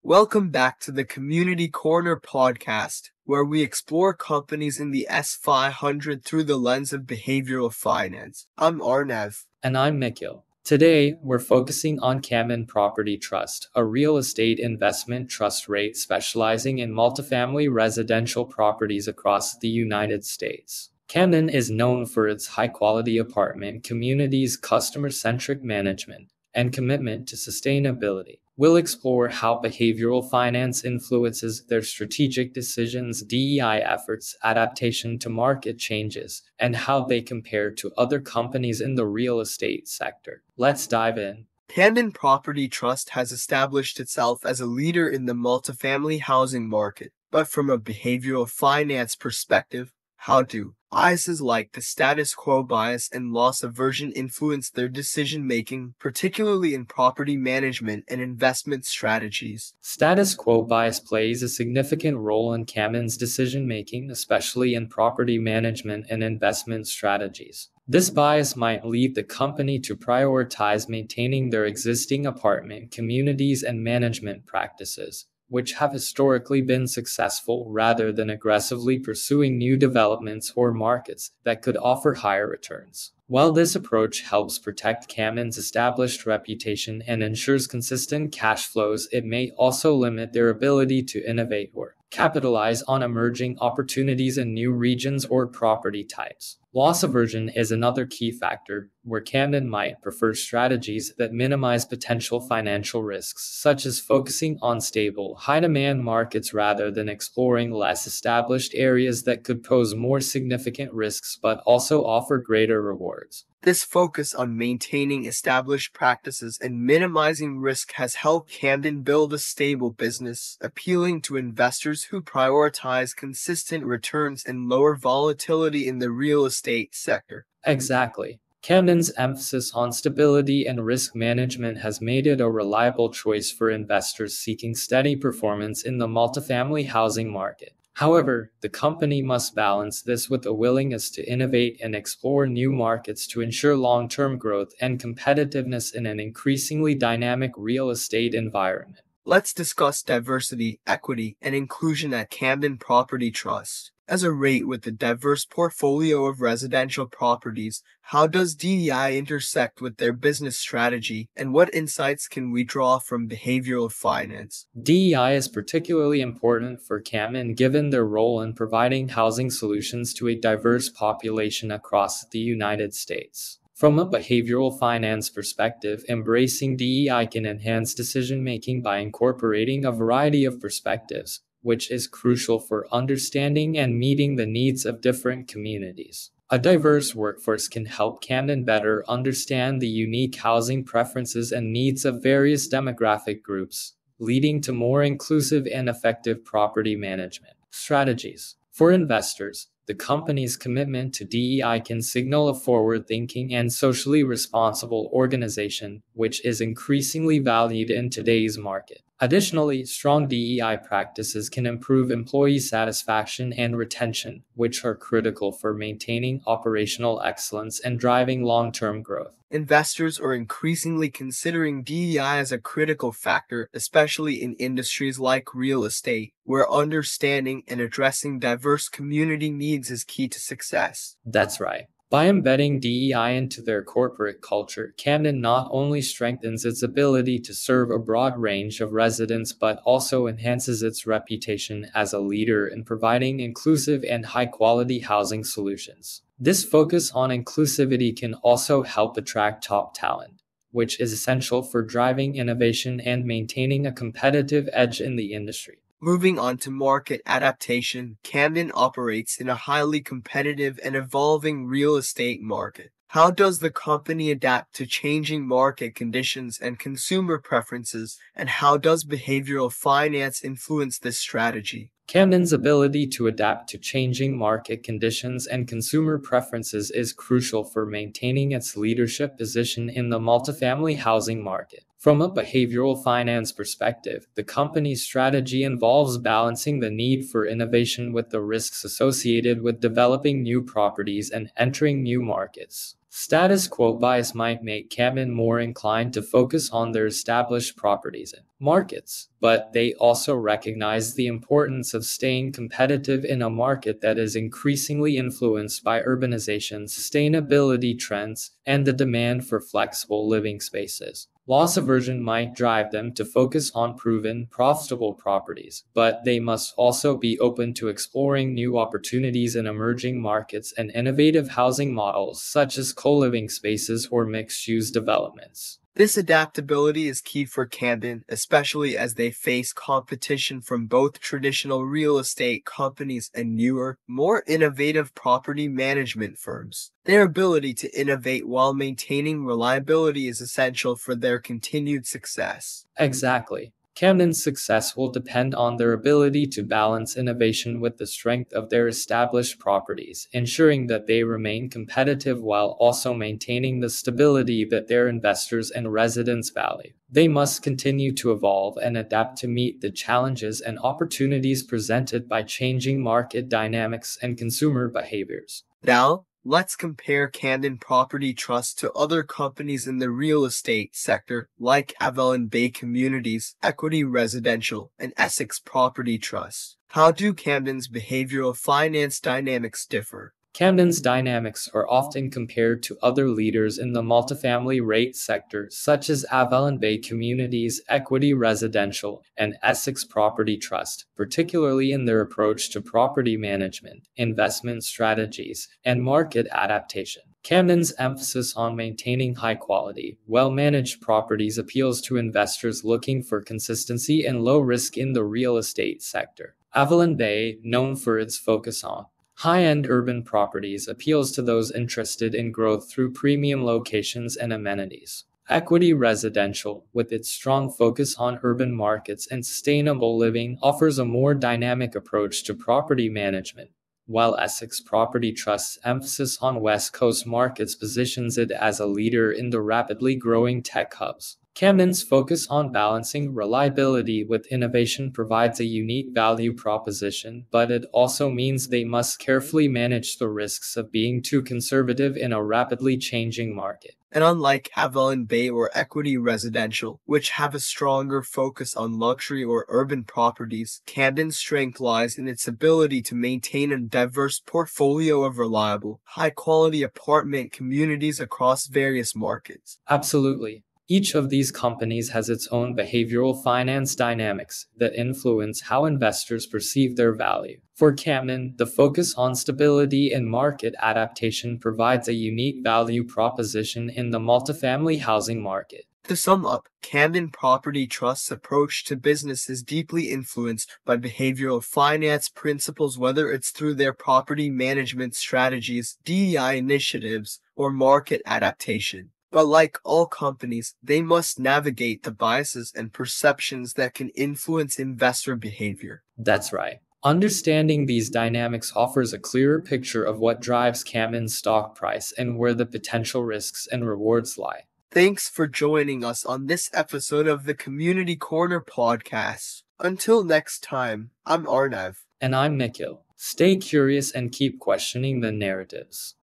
Welcome back to the Community Corner podcast, where we explore companies in the S500 through the lens of behavioral finance. I'm Arnav. And I'm Nikhil. Today, we're focusing on Camden Property Trust, a real estate investment trust REIT specializing in multifamily residential properties across the United States. Camden is known for its high-quality apartment communities, customer-centric management, and commitment to sustainability. We'll explore how behavioral finance influences their strategic decisions, DEI efforts, adaptation to market changes, and how they compare to other companies in the real estate sector. Let's dive in. Camden Property Trust has established itself as a leader in the multifamily housing market, but from a behavioral finance perspective, how do biases like the status quo bias and loss aversion influence their decision-making, particularly in property management and investment strategies? Status quo bias plays a significant role in Camden's decision-making, especially in property management and investment strategies. This bias might lead the company to prioritize maintaining their existing apartment communities and management practices, which have historically been successful, rather than aggressively pursuing new developments or markets that could offer higher returns. While this approach helps protect Camden's established reputation and ensures consistent cash flows, it may also limit their ability to innovate or capitalize on emerging opportunities in new regions or property types. Loss aversion is another key factor, where Camden might prefer strategies that minimize potential financial risks, such as focusing on stable, high-demand markets rather than exploring less established areas that could pose more significant risks but also offer greater rewards. This focus on maintaining established practices and minimizing risk has helped Camden build a stable business, appealing to investors who prioritize consistent returns and lower volatility in the real estate sector. Exactly. Camden's emphasis on stability and risk management has made it a reliable choice for investors seeking steady performance in the multifamily housing market. However, the company must balance this with a willingness to innovate and explore new markets to ensure long-term growth and competitiveness in an increasingly dynamic real estate environment. Let's discuss diversity, equity, and inclusion at Camden Property Trust. As a REIT with a diverse portfolio of residential properties, how does DEI intersect with their business strategy, and what insights can we draw from behavioral finance? DEI is particularly important for Camden given their role in providing housing solutions to a diverse population across the United States. From a behavioral finance perspective, embracing DEI can enhance decision-making by incorporating a variety of perspectives, which is crucial for understanding and meeting the needs of different communities. A diverse workforce can help Camden better understand the unique housing preferences and needs of various demographic groups, leading to more inclusive and effective property management strategies. For investors, the company's commitment to DEI can signal a forward-thinking and socially responsible organization, which is increasingly valued in today's market. Additionally, strong DEI practices can improve employee satisfaction and retention, which are critical for maintaining operational excellence and driving long-term growth. Investors are increasingly considering DEI as a critical factor, especially in industries like real estate, where understanding and addressing diverse community needs is key to success. That's right. By embedding DEI into their corporate culture, Camden not only strengthens its ability to serve a broad range of residents but also enhances its reputation as a leader in providing inclusive and high-quality housing solutions. This focus on inclusivity can also help attract top talent, which is essential for driving innovation and maintaining a competitive edge in the industry. Moving on to market adaptation, Camden operates in a highly competitive and evolving real estate market. How does the company adapt to changing market conditions and consumer preferences, and how does behavioral finance influence this strategy? Camden's ability to adapt to changing market conditions and consumer preferences is crucial for maintaining its leadership position in the multifamily housing market. From a behavioral finance perspective, the company's strategy involves balancing the need for innovation with the risks associated with developing new properties and entering new markets. Status quo bias might make Camden more inclined to focus on their established properties and markets, but they also recognize the importance of staying competitive in a market that is increasingly influenced by urbanization, sustainability trends, and the demand for flexible living spaces. Loss aversion might drive them to focus on proven, profitable properties, but they must also be open to exploring new opportunities in emerging markets and innovative housing models such as co-living spaces or mixed-use developments. This adaptability is key for Camden, especially as they face competition from both traditional real estate companies and newer, more innovative property management firms. Their ability to innovate while maintaining reliability is essential for their continued success. Exactly. Camden's success will depend on their ability to balance innovation with the strength of their established properties, ensuring that they remain competitive while also maintaining the stability that their investors and residents value. They must continue to evolve and adapt to meet the challenges and opportunities presented by changing market dynamics and consumer behaviors. Now, let's compare Camden Property Trust to other companies in the real estate sector like Avalon Bay Communities, Equity Residential, and Essex Property Trust. How do Camden's behavioral finance dynamics differ? Camden's dynamics are often compared to other leaders in the multifamily rate sector, such as Avalon Bay Communities, Equity Residential, and Essex Property Trust, particularly in their approach to property management, investment strategies, and market adaptation. Camden's emphasis on maintaining high-quality, well-managed properties appeals to investors looking for consistency and low risk in the real estate sector. Avalon Bay, known for its focus on high-end urban properties, appeals to those interested in growth through premium locations and amenities. Equity Residential, with its strong focus on urban markets and sustainable living, offers a more dynamic approach to property management, while Essex Property Trust's emphasis on West Coast markets positions it as a leader in the rapidly growing tech hubs. Camden's focus on balancing reliability with innovation provides a unique value proposition, but it also means they must carefully manage the risks of being too conservative in a rapidly changing market. And unlike Avalon Bay or Equity Residential, which have a stronger focus on luxury or urban properties, Camden's strength lies in its ability to maintain a diverse portfolio of reliable, high-quality apartment communities across various markets. Absolutely. Each of these companies has its own behavioral finance dynamics that influence how investors perceive their value. For Camden, the focus on stability and market adaptation provides a unique value proposition in the multifamily housing market. To sum up, Camden Property Trust's approach to business is deeply influenced by behavioral finance principles, whether it's through their property management strategies, DEI initiatives, or market adaptation. But like all companies, they must navigate the biases and perceptions that can influence investor behavior. That's right. Understanding these dynamics offers a clearer picture of what drives Camden's stock price and where the potential risks and rewards lie. Thanks for joining us on this episode of the Community Corner podcast. Until next time, I'm Arnav. And I'm Nikhil. Stay curious and keep questioning the narratives.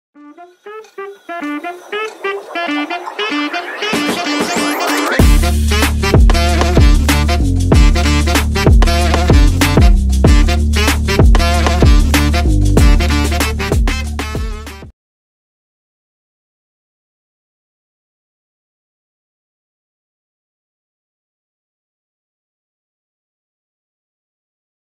Thank you.